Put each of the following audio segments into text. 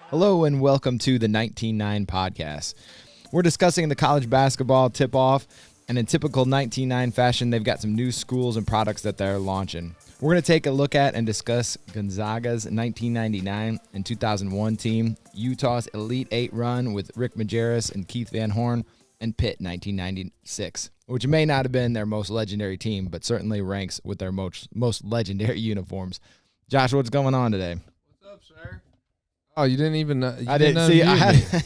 Hello and welcome to the 19-9 podcast. We're discussing the college basketball tip-off, and in typical 19-9 fashion, they've got some new schools and products that they're launching. We're going to take a look at and discuss Gonzaga's 1999 and 2001 team, Utah's Elite Eight run with Rick Majerus and Keith Van Horn, and Pitt 1996, which may not have been their most legendary team, but certainly ranks with their most legendary uniforms. Josh, what's going on today? What's up, sir? Oh, you didn't even. I didn't see. I had.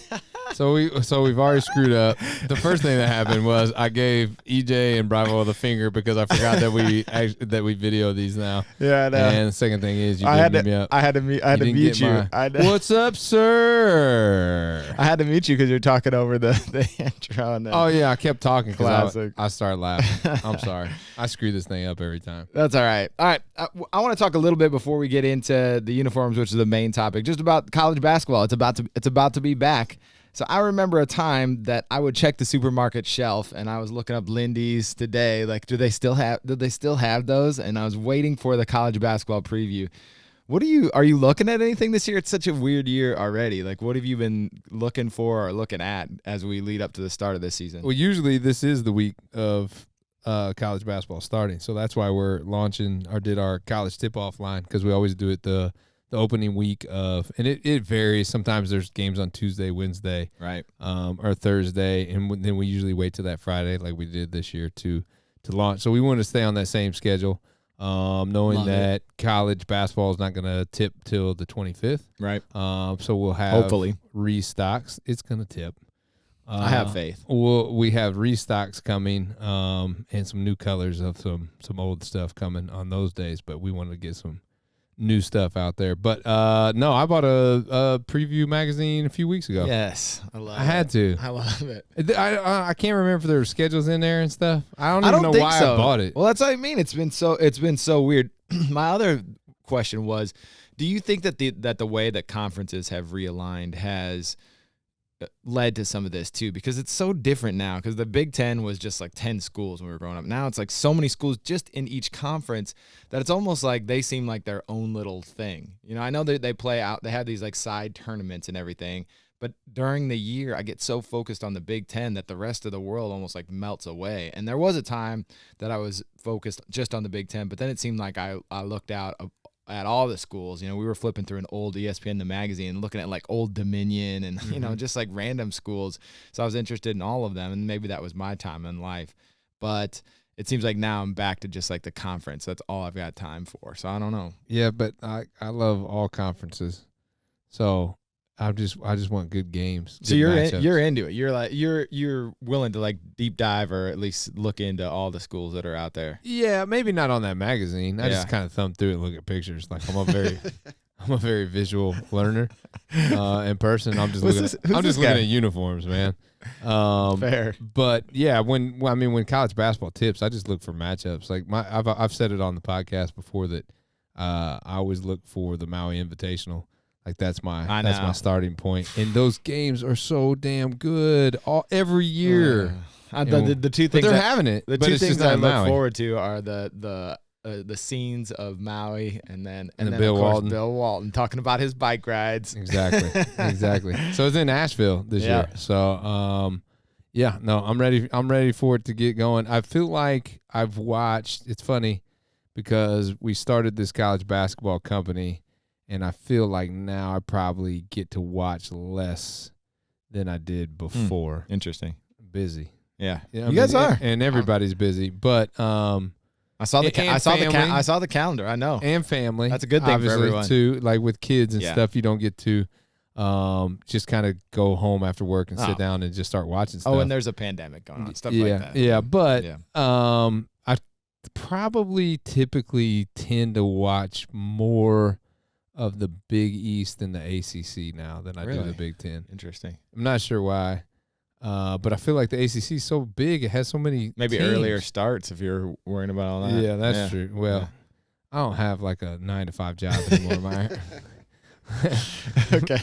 So we've already screwed up. The first thing that happened was I gave EJ and Bravo the finger because I forgot that we video these now. Yeah, I know. And the second thing is you didn't get me up. I had to mute you. What's up, sir? I had to mute you because you're talking over the intro. And Oh yeah, I kept talking because Classic. I started laughing. I'm sorry. I screw this thing up every time. That's all right. All right. I want to talk a little bit before we get into the uniforms, which is the main topic, just about college basketball. It's about to be back. So I remember a time that I would check the supermarket shelf and I was looking up Lindy's today. Like, did they still have those? And I was waiting for the college basketball preview. Are you looking at anything this year? It's such a weird year already. Like, what have you been looking for or looking at as we lead up to the start of this season? Well, usually this is the week of college basketball starting. So that's why we're launching or did our college tip-off line, because we always do it the opening week of, and it varies. Sometimes there's games on Tuesday, Wednesday, right, or Thursday, and then we usually wait till that Friday, like we did this year, to launch. So we want to stay on that same schedule, knowing that college basketball is not going to tip till the 25th, right? So we'll have hopefully restocks. It's going to tip. I have faith. We have restocks coming, and some new colors of some old stuff coming on those days. But we wanted to get some new stuff out there. But no, I bought a preview magazine a few weeks ago. Yes, I had to. I love it. I can't remember if there were schedules in there and stuff. I don't even know think why so. I bought it. Well, that's what I mean. It's been so weird. My other question was, do you think that the way that conferences have realigned has led to some of this too? Because it's so different now, because the Big Ten was just like 10 schools when we were growing up. Now it's like so many schools just in each conference that it's almost like they seem like their own little thing. You know, I know that they play out, they have these like side tournaments and everything, but during the year I get so focused on the Big Ten that the rest of the world almost like melts away. And there was a time that I was focused just on the Big Ten, but then it seemed like I looked out at all the schools. You know, we were flipping through an old ESPN the magazine, looking at like Old Dominion and you know, just like random schools. So I was interested in all of them, and maybe that was my time in life. But it seems like now I'm back to just like the conference. That's all I've got time for. So I don't know. Yeah, but I love all conferences. So I just want good games. So you're into it. You're like you're willing to like deep dive or at least look into all the schools that are out there. Yeah, maybe not on that magazine. I just kind of thumb through it and look at pictures. Like I'm a very visual learner. In person, I'm just looking at uniforms, man. Fair. But yeah, when college basketball tips, I just look for matchups. Like I've said it on the podcast before that I always look for the Maui Invitational. Like that's my starting point, and those games are so damn good every year. The two things they're having it. The two things I look forward to are the scenes of Maui, and then Bill of course Walton. Bill Walton talking about his bike rides. Exactly. So it's in Asheville this year. So I'm ready for it to get going. I feel like I've watched. It's funny because we started this college basketball company. And I feel like now I probably get to watch less than I did before. Interesting. Busy. Yeah. You guys are. And everybody's busy. But I saw the calendar. I know. And family. That's a good thing for everyone too. Like with kids and stuff, you don't get to just kind of go home after work and sit down and just start watching stuff. Oh, and there's a pandemic going on. Stuff like that. Yeah. But I probably typically tend to watch more of the Big East and the ACC now than I do the Big Ten. Interesting. I'm not sure why, but I feel like the ACC is so big. It has so many teams. Earlier starts if you're worrying about all that. Yeah, that's true. Well, I don't have like a 9-to-5 job anymore, Meyer. Okay,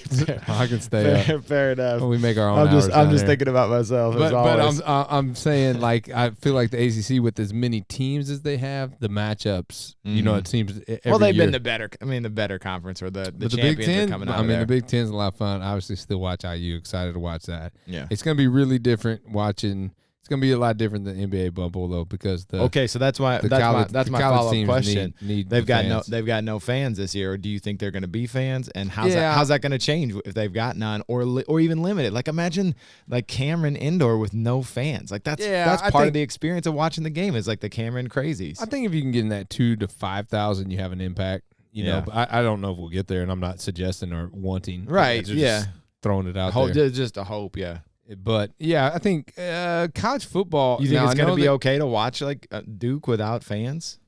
I can stay up. Fair enough. We make our own hours. I'm just thinking about myself. But I'm saying, like, I feel like the ACC with as many teams as they have, the matchups. You know, it seems they've been the better conference, or the champions Big Ten. are coming out. I mean, there. The Big Ten's a lot of fun. Obviously, still watch IU. Excited to watch that. Yeah, it's going to be really different watching. It's going to be a lot different than NBA bubble though, because so that's my follow-up question. They've got no fans this year, or do you think they're going to be fans? And how's that going to change if they've got none, or even limited? Like, imagine like Cameron Indoor with no fans. Like that's part of the experience of watching the game, is like the Cameron crazies. I think if you can get in that 2,000 to 5,000, you have an impact. You know, but I don't know if we'll get there, and I'm not suggesting or wanting. Right? Just throwing it out there. Just a hope. Yeah. But yeah, I think college football. You think it's going to be okay to watch like Duke without fans?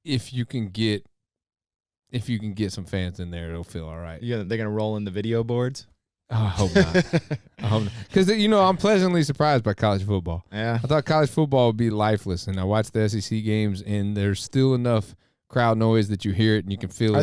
If you can get some fans in there, it'll feel all right. Yeah, they're going to roll in the video boards. Oh, I hope not. Because I'm pleasantly surprised by college football. Yeah, I thought college football would be lifeless, and I watched the SEC games, and there's still enough crowd noise that you hear it and you can feel it.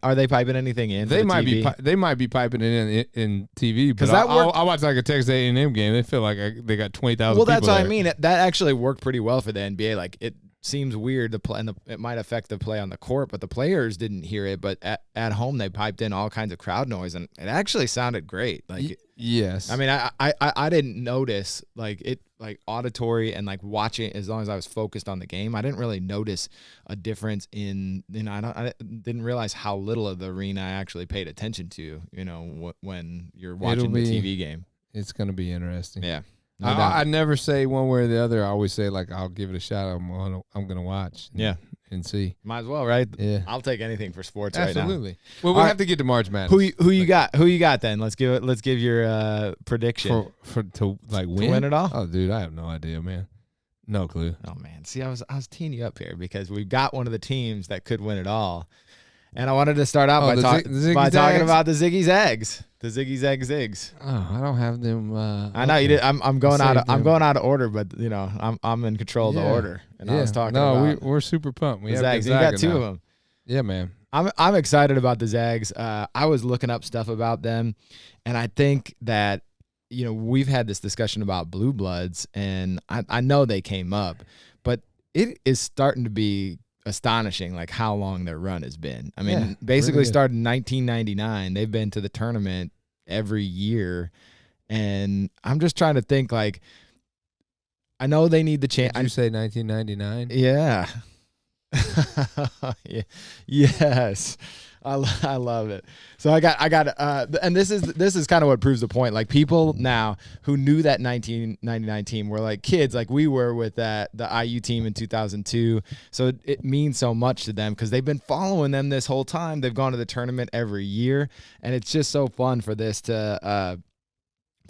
Are they piping anything in? They might be. They might be piping it in TV. But I watched like a Texas A&M game. They feel like they got 20,000. Well, that's what I mean. That actually worked pretty well for the NBA. Like, it seems weird to play, and it might affect the play on the court, but the players didn't hear it. But at home, they piped in all kinds of crowd noise, and it actually sounded great. Like, yes. I mean, I didn't notice like it. Like auditory and like watching, as long as I was focused on the game, I didn't really notice a difference in. I didn't realize how little of the arena I actually paid attention to. You know, when you're watching the TV game, it's going to be interesting. Yeah, I never say one way or the other. I always say like I'll give it a shot. I'm going to watch. And see. Might as well, right? Yeah. I'll take anything for sports Absolutely. right now. Well, we have to get to March Madness. Who you got? Who you got then? Let's give your prediction to win it all. Oh, dude, I have no idea, man. No clue. Oh man, see, I was teeing you up here because we've got one of the teams that could win it all, and I wanted to start out by talking about the Ziggy Zags. The Ziggy Zag Zigs. Oh, I don't have them. I know you did. I'm going out of order, but you know I'm in control of the order. And I was talking. No, we're super pumped. We have Zags. You got two of them. Yeah, man. I'm excited about the Zags. I was looking up stuff about them, and I think that we've had this discussion about Blue Bloods, and I know they came up, but it is starting to be astonishing like how long their run has been. I mean, basically really started in 1999. They've been to the tournament every year, and I'm just trying to think, like, I know they need the chance. Did you say 1999? Yeah. Yeah. Yes. I love it. So I got and this is kind of what proves the point. Like, people now who knew that 1999 team were like kids, like we were with the IU team in 2002. So it means so much to them because they've been following them this whole time. They've gone to the tournament every year, and it's just so fun for this to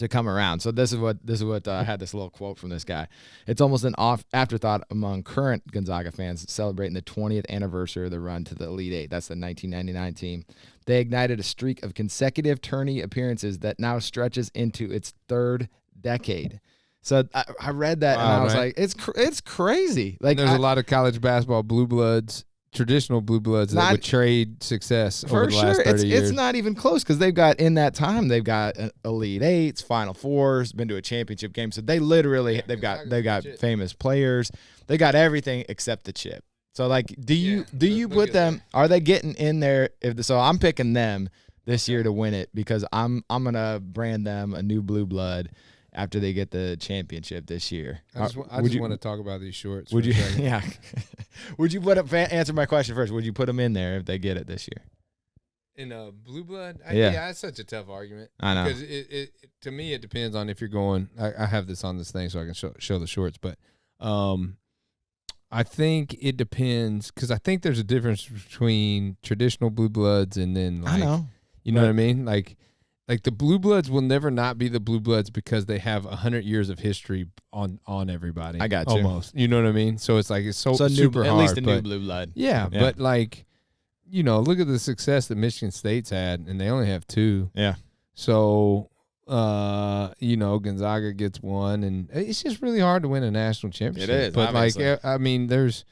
come around. So this is what I had this little quote from this guy. It's almost an afterthought among current Gonzaga fans celebrating the 20th anniversary of the run to the Elite Eight. That's the 1999 team. They ignited a streak of consecutive tourney appearances that now stretches into its third decade. So I read that and I was like, it's crazy. Like, there's a lot of college basketball blue bloods, traditional blue bloods that would trade success over the last 30 years. It's not even close because they've got Elite Eights, Final Fours, been to a championship game. So they literally they've got famous players. They got everything except the chip. So like, do you put them? Are they getting in there? So I'm picking them this year to win it because I'm gonna brand them a new blue blood after they get the championship this year. I just want to talk about these shorts. Would you? Yeah. Would you answer my question first? Would you put them in there if they get it this year? In a blue blood? Yeah, that's such a tough argument. I know. Because it to me, it depends on if you're going. I have this on this thing so I can show the shorts, but I think it depends because I think there's a difference between traditional blue bloods and then like, you know what I mean? Like the blue bloods will never not be the blue bloods because they have 100 years of history on everybody. I got you. Almost. You know what I mean? So it's like it's super hard. At least a new blue blood. Yeah, but like, look at the success that Michigan State's had, and they only have two. Yeah. So, Gonzaga gets one, and it's just really hard to win a national championship. It is. But obviously. there's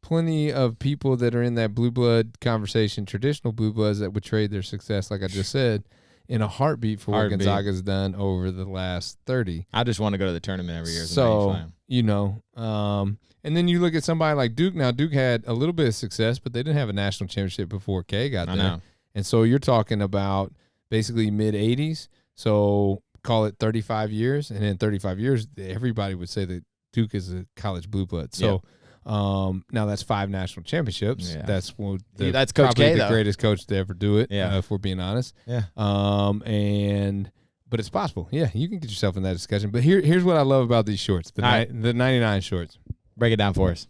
plenty of people that are in that blue blood conversation, traditional blue bloods, that would trade their success, like I just said, in a heartbeat for what Gonzaga's done over the last 30. I just want to go to the tournament every year. So, and then you look at somebody like Duke. Now, Duke had a little bit of success, but they didn't have a national championship before K got there. Know. And so you're talking about basically mid-'80s. So call it 35 years. And in 35 years, everybody would say that Duke is a college blue blood. So now that's 5 national championships. Yeah. That's Coach probably K, the greatest coach to ever do it, if we're being honest. Yeah. But it's possible. Yeah, you can get yourself in that discussion. But here's what I love about these shorts, the 99 shorts. Break it down for us.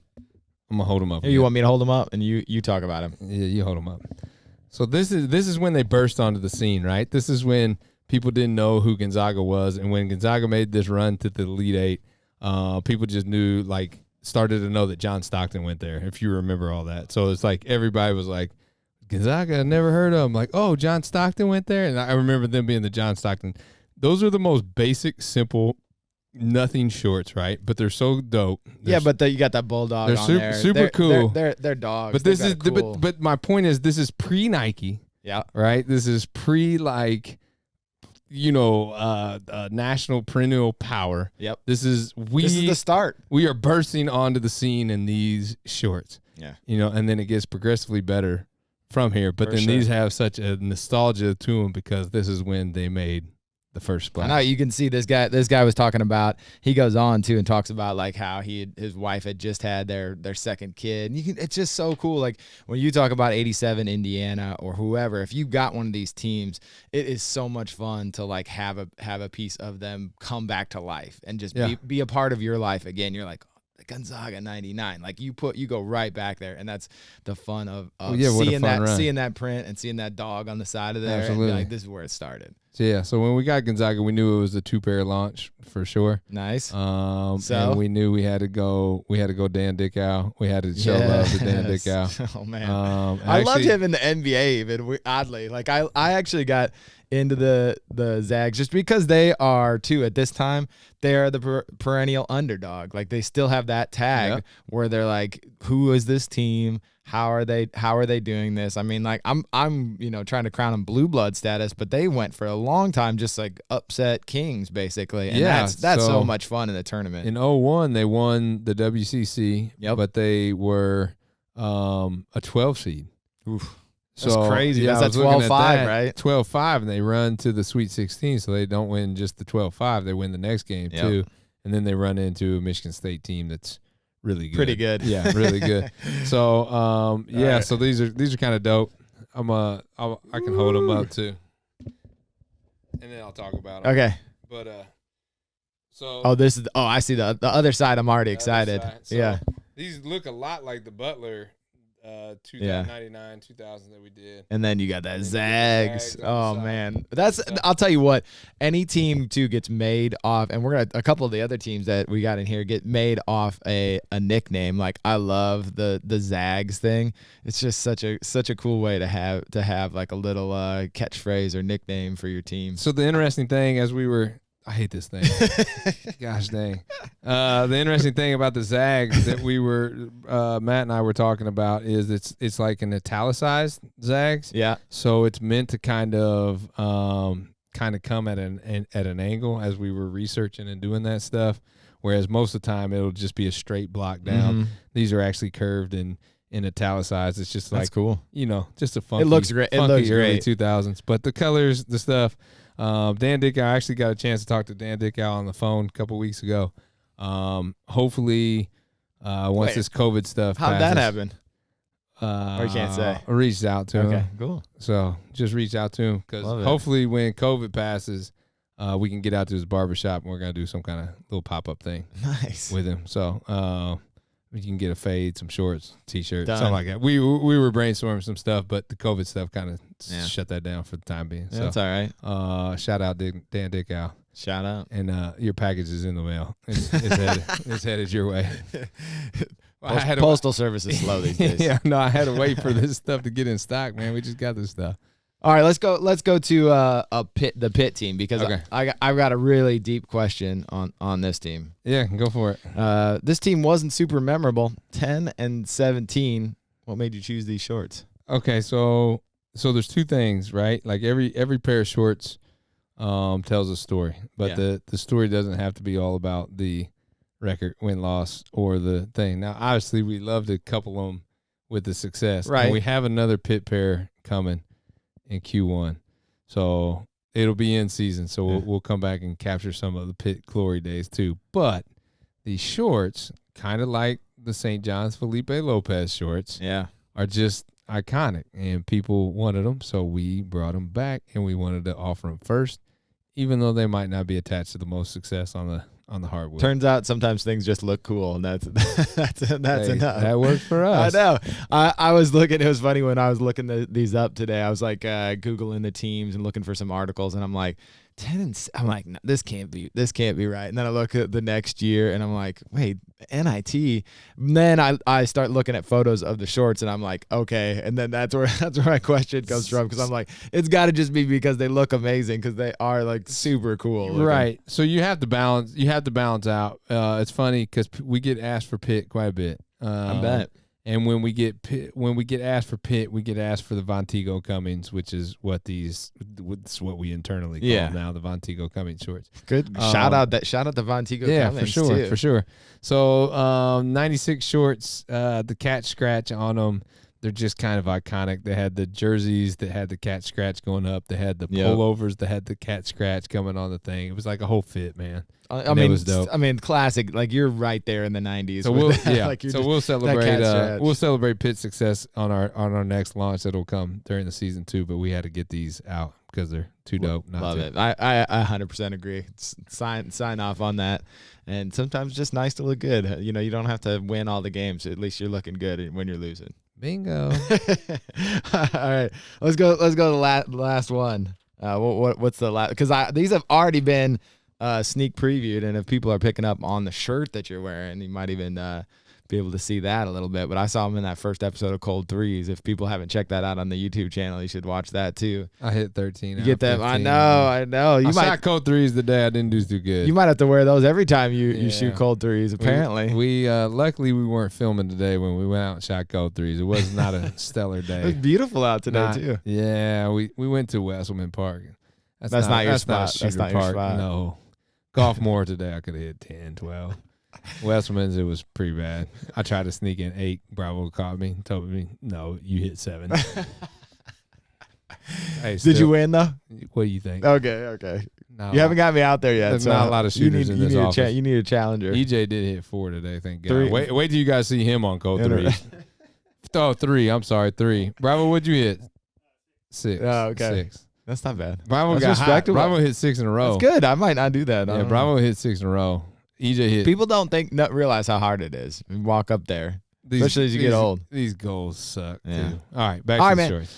I'm going to hold them up. Here, you want me to hold them up, and you talk about them? Yeah, you hold them up. So this is when they burst onto the scene, right? This is when people didn't know who Gonzaga was, and when Gonzaga made this run to the Elite Eight, people just knew, like, started to know that John Stockton went there, if you remember all that. So it's like everybody was like, Gonzaga, I never heard of him. Like, oh, John Stockton went there? And I remember them being the John Stockton. Those are the most basic, simple, nothing shorts, right? But they're so dope. But you got that bulldog on there. They're super cool. They're dogs. But this is cool. But my point is, this is pre Nike. Yeah. Right. This is pre national perennial power. Yep. This is the start. We are bursting onto the scene in these shorts. Yeah. And then it gets progressively better from here. But these have such a nostalgia to them because this is when they made the first splash. I know you can see this guy. This guy was talking about. He goes on too and talks about like how his wife had just had their second kid. And it's just so cool. Like when you talk about '87 Indiana or whoever, if you got one of these teams, it is so much fun to like have a piece of them come back to life and just be a part of your life again. You're like, Gonzaga 99, like you go right back there, and that's the fun of seeing that print and seeing that dog on the side of there. Absolutely. And like, this is where it started. So when we got Gonzaga, we knew it was a 2-pair launch for sure. Nice. And we knew we had to go Dan Dickow. We had to show love to Dan Dickow. Oh man, I loved him in the NBA. Even oddly, like I actually got into the Zags just because they are too at this time. They are the perennial underdog. Like they still have that tag where they're like, who is this team? How are they doing this? I mean, like I'm trying to crown them blue blood status, but they went for a long time just like upset kings basically. And that's so much fun in the tournament. In 01 they won the WCC, but they were a 12 seed. Oof. That's crazy. That's 12-5, right? 12-5, and they run to the Sweet 16, so they don't win just the 12-5. They win the next game, too. And then they run into a Michigan State team that's really good. Pretty good. Yeah, really good. So, right. So these are kind of dope. I can hold them up, too. And then I'll talk about them. Okay. But, I see the other side. I'm already excited. So these look a lot like the Butler 99, 2000 that we did. And then you got that Zags. Oh man. I'll tell you what, any team too gets made off, and a couple of the other teams that we got in here get made off a nickname. Like I love the Zags thing. It's just such a cool way to have like a little catchphrase or nickname for your team. So the interesting thing I hate this thing. Gosh dang. The interesting thing about the Zags that Matt and I were talking about is it's like an italicized Zags. Yeah. So it's meant to kind of come at an angle as we were researching and doing that stuff. Whereas most of the time it'll just be a straight block down. Mm-hmm. These are actually curved and italicized. It's just like, that's cool. Just a funky. It looks great. It looks early great. 2000s. But the colors, the stuff. Dan Dickow, I actually got a chance to talk to Dan Dickow on the phone a couple weeks ago. Hopefully, once this COVID stuff how'd passes, that happen? Or you can't say. I reached out to him. Okay, cool. So just reach out to him because hopefully when COVID passes, we can get out to his barbershop and we're going to do some kind of little pop-up thing with him. So we can get a fade, some shorts, T-shirt, something like that. We were brainstorming some stuff, but the COVID stuff kind of shut that down for the time being. Yeah, so that's all right. Shout out Dan Dickow. Shout out. And your package is in the mail. It's headed your way. Postal service is slow these days. Yeah, no, I had to wait for this stuff to get in stock, man. We just got this stuff. All right, let's go. Let's go to the Pitt team because Okay. I've got a really deep question on this team. Yeah, go for it. This team wasn't super memorable. 10-17. What made you choose these shorts? Okay, so there's two things, right? Like every pair of shorts tells a story, but the story doesn't have to be all about the record, win-loss, or the thing. Now, obviously, we love to couple them with the success. Right. And we have another Pitt pair coming in Q1. So it'll be in season. So we'll come back and capture some of the Pitt glory days too. But these shorts, kind of like the St. John's Felipe Lopez shorts, are just iconic. And people wanted them, so we brought them back, and we wanted to offer them first, even though they might not be attached to the most success on the hardwood. Turns out sometimes things just look cool, and that's enough. That worked for us. I know. I was looking. It was funny when I was looking these up today. I was like Googling the teams and looking for some articles, and I'm like 10 and I'm like, no, this can't be right. And then I look at the next year, and I'm like, wait, NIT. And then I start looking at photos of the shorts, and I'm like, okay. And then that's where my question comes from, because I'm like, it's got to just be because they look amazing, because they are like super cool looking. Right. So you have to balance. You have to balance out. It's funny because we get asked for Pitt quite a bit. I bet. And when we get asked for Pitt, we get asked for the Vonteego Cummings, which is what we internally call now, the Vonteego Cummings shorts. Good. Shout out the Vonteego Cummings. Yeah, for sure, too. for sure. So 96 shorts, the catch scratch on them. They're just kind of iconic. They had the jerseys that had the catch scratch going up. They had the pullovers that had the catch scratch coming on the thing. It was like a whole fit, man. I mean, it was dope. I mean, classic. Like, you're right there in the 90s. So we'll celebrate Pitt's success on our next launch that'll come during the season too. But we had to get these out because they're too dope. Love it. I 100% agree. Sign off on that. And sometimes it's just nice to look good. You know, you don't have to win all the games. At least you're looking good when you're losing. Bingo. All right, let's go to the last one. What's the last? Because these have already been sneak previewed, and if people are picking up on the shirt that you're wearing, you might even be able to see that a little bit. But I saw them in that first episode of Cold Threes. If people haven't checked that out on the YouTube channel, you should watch that too. I hit 13. You get them? 15. I know. You shot Cold Threes the day I didn't do too good. You might have to wear those every time you shoot Cold Threes. Apparently, we luckily we weren't filming today when we went out and shot Cold Threes. It was not a stellar day. It was beautiful out today too. Yeah, we went to Wesselman Park. That's not your spot. That's not your spot. No. Golf more today. I could have hit 10, 12. Westman's, it was pretty bad. I tried to sneak in 8. Bravo caught me and told me, no, you hit 7. Did you win, though? What do you think? Okay. You haven't got me out there yet. There's not a lot of shooters in this office. You need a challenger. EJ did hit 4 today, thank God. Wait till you guys see him on Cold 3. Oh, 3. I'm sorry, 3. Bravo, what'd you hit? 6. Oh, okay. 6. That's not bad. Bravo got hot. Bravo hit 6 in a row. That's good. I might not do that. Yeah, Bravo hit 6 in a row. EJ hit. People don't realize how hard it is. You walk up there, especially as you get old. These goals suck. Yeah. Too. All right, back to the story.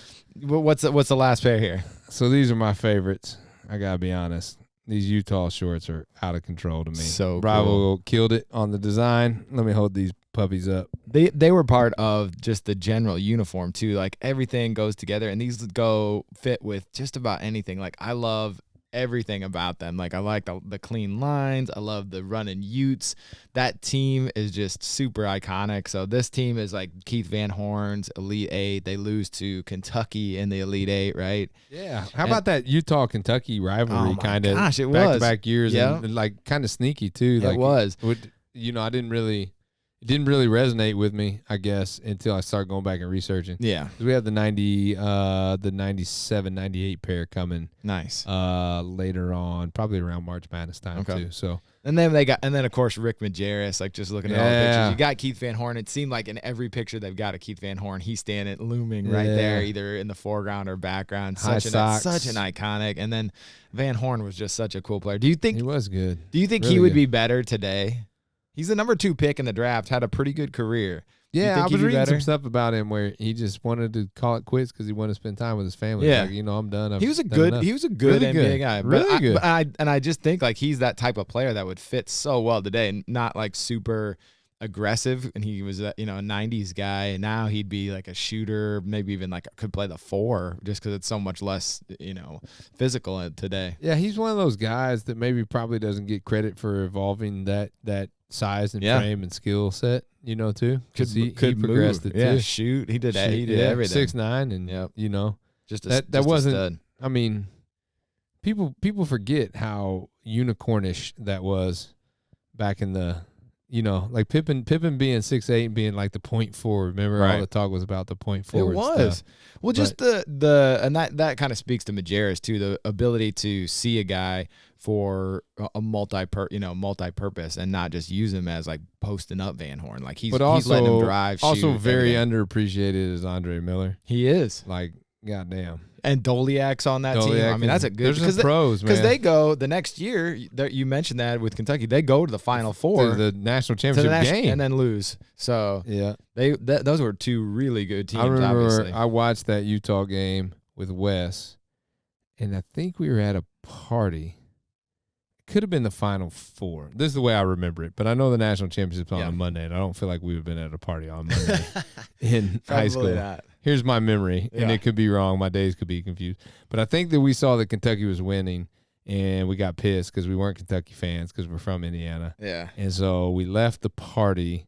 What's the last pair here? So these are my favorites. I gotta be honest. These Utah shorts are out of control to me. So Bravo killed it on the design. Let me hold these puppies up. They were part of just the general uniform too. Like, everything goes together, and these go fit with just about anything. Like, I love everything about them. Like, I like the clean lines. I love the running Utes. That team is just super iconic. So this team is like Keith Van Horn's Elite 8. They lose to Kentucky in the Elite 8, right? Yeah. How about that Utah-Kentucky rivalry kind of back-to-back years? Yeah. And like kind of sneaky too. It was. It didn't really resonate with me, I guess, until I started going back and researching. Yeah. We have the 97, 98 pair coming. Nice. Later on, probably around March Madness time too. So. And then of course Rick Majerus, like, just looking at all the pictures. You got Keith Van Horn. It seemed like in every picture they've got a Keith Van Horn. He's standing looming right there, either in the foreground or background. Such an iconic. And then Van Horn was just such a cool player. Do you think he was good? Do you think he would be better today? He's the number 2 pick in the draft, had a pretty good career. Yeah, I was reading some stuff about him where he just wanted to call it quits because he wanted to spend time with his family. Yeah, like, I'm done. He was a good NBA guy. Really good. But I just think like he's that type of player that would fit so well today, and not like super aggressive, and he was a 90s guy, and now he'd be like a shooter, maybe even like could play the 4 just because it's so much less physical today. Yeah, he's one of those guys that maybe probably doesn't get credit for evolving that size and frame and skill set, too. Because he progressed move. it too. Shoot. He did everything. 6'9", and just that wasn't. stud. I mean, people forget how unicornish that was back in the. Like Pippen being 6'8" and being like the point forward. Remember, all the talk was about the point forward. It was. Stuff. Well, just the and that kind of speaks to Majerus too, the ability to see a guy for a multi-purpose and not just use him as like posting up Van Horn. Like he's letting him drive. Also, shoot, very everything. Underappreciated is Andre Miller. He is. Like, goddamn. And Doliak's on that team. I mean, that's a good. There's pros, man. Because they go the next year. You mentioned that with Kentucky, they go to the Final Four, to the national championship game, and then lose. So yeah, those were 2 really good teams. I remember obviously. I watched that Utah game with Wes, and I think we were at a party. It could have been the Final Four. This is the way I remember it, but I know the national championship's on a Monday, and I don't feel like we would have been at a party on Monday in high school. Not. Here's my memory, and it could be wrong. My days could be confused. But I think that we saw that Kentucky was winning, and we got pissed because we weren't Kentucky fans because we're from Indiana. Yeah. And so we left the party,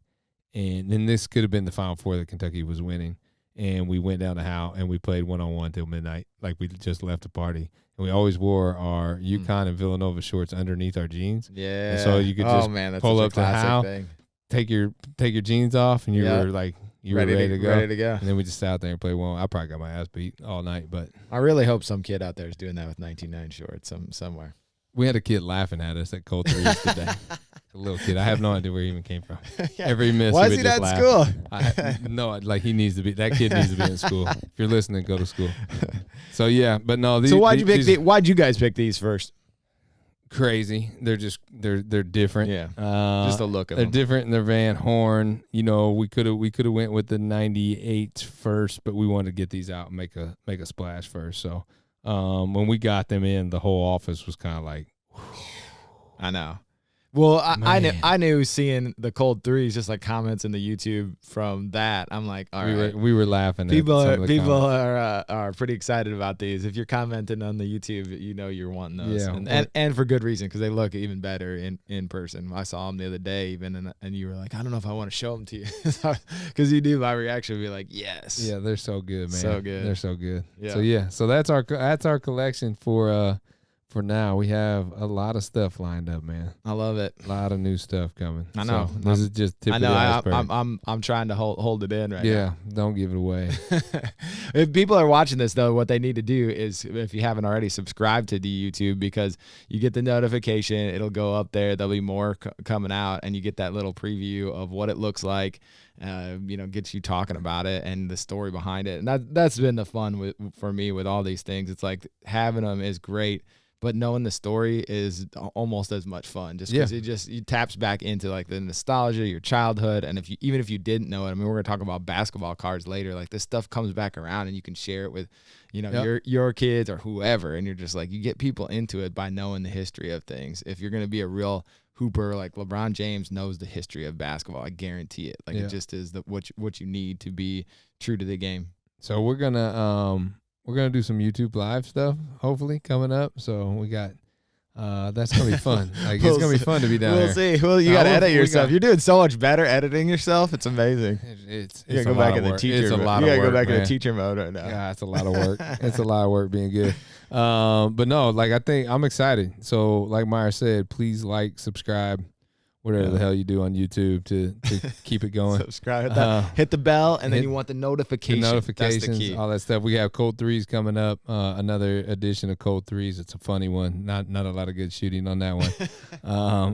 and then this could have been the Final Four that Kentucky was winning. And we went down to Howe, and we played one-on-one till midnight, like we just left the party. And we always wore our UConn and Villanova shorts underneath our jeans. Yeah. And so you could just pull up to Howe, take your jeans off, and you were like – you were ready to go. Ready to go. And then we just sat out there and played one. I probably got my ass beat all night, but I really hope some kid out there is doing that with 19.9 shorts somewhere. We had a kid laughing at us at Cold Threes today. A little kid. I have no idea where he even came from. Every miss. Why is he at school? No, like he needs to be. That kid needs to be in school. If you're listening, go to school. So yeah, but no. So why'd you guys pick these first? Crazy. They're different. Yeah. Just the look of them. They're different in their Van Horn. We could have went with the 98 first, but we wanted to get these out and make a splash first. So when we got them in, the whole office was kind of like, whew. I know. Well, I knew seeing the Cold Threes, just like comments in the YouTube from that. I'm like, all right. We were laughing. People are pretty excited about these. If you're commenting on the YouTube, you're wanting those, and for good reason, because they look even better in person. I saw them the other day, even, and you were like, I don't know if I want to show them to you, because you knew my reaction would be like, yes. Yeah, they're so good, man. So good. They're so good. Yeah. So that's our collection for. For now, we have a lot of stuff lined up, man. I love it. A lot of new stuff coming. I know. So this is just tip of the iceberg. I'm trying to hold it in right now. Yeah, don't give it away. If people are watching this, though, what they need to do is, if you haven't already, subscribe to the YouTube, because you get the notification. It'll go up there. There'll be more coming out, and you get that little preview of what it looks like. Gets you talking about it and the story behind it. And that's been the fun for me with all these things. It's like having them is great, but knowing the story is almost as much fun, just because it taps back into like the nostalgia, your childhood. And even if you didn't know it, I mean, we're going to talk about basketball cards later. Like, this stuff comes back around, and you can share it with, your kids or whoever. And you're just like, you get people into it by knowing the history of things. If you're going to be a real hooper, like LeBron James knows the history of basketball, I guarantee it. Like, it just is what you need to be true to the game. So we're gonna do some YouTube live stuff, hopefully, coming up. So we got that's gonna be fun. Like, it's gonna be fun to be down here. See. Well, you gotta edit yourself. You're doing so much better editing yourf. It's amazing. It's you gotta go back in the teacher. It's a lot of work. You gotta go back in the teacher mode right now. Yeah, it's a lot of work. It's a lot of work being good. But no, like, I think I'm excited. So, like Meyer said, please like, subscribe, whatever the hell you do on YouTube to keep it going. Subscribe, hit the bell, and then you want the notifications. The notifications, that's the key. all that stuff. We have Cold Threes coming up. Another edition of Cold Threes. It's a funny one. Not a lot of good shooting on that one.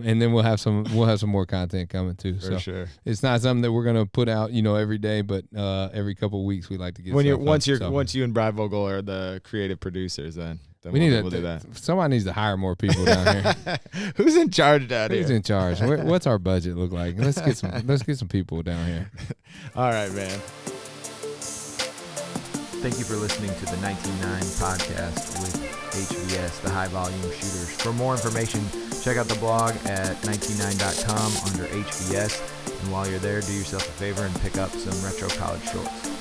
And then we'll have some more content coming too. For sure. It's not something that we're gonna put out, every day, but every couple of weeks we like to get. Once you and Brad Vogel are the creative producers, then we need to do that. Somebody needs to hire more people down here. Who's in charge down here? Who's in charge? What's our budget look like? Let's get some people down here. All right, man. Thank you for listening to the 19.9 podcast with HVS, the High Volume Shooters. For more information, Check out the blog at 199.com under HBS. And while you're there, do yourself a favor and pick up some retro college shorts.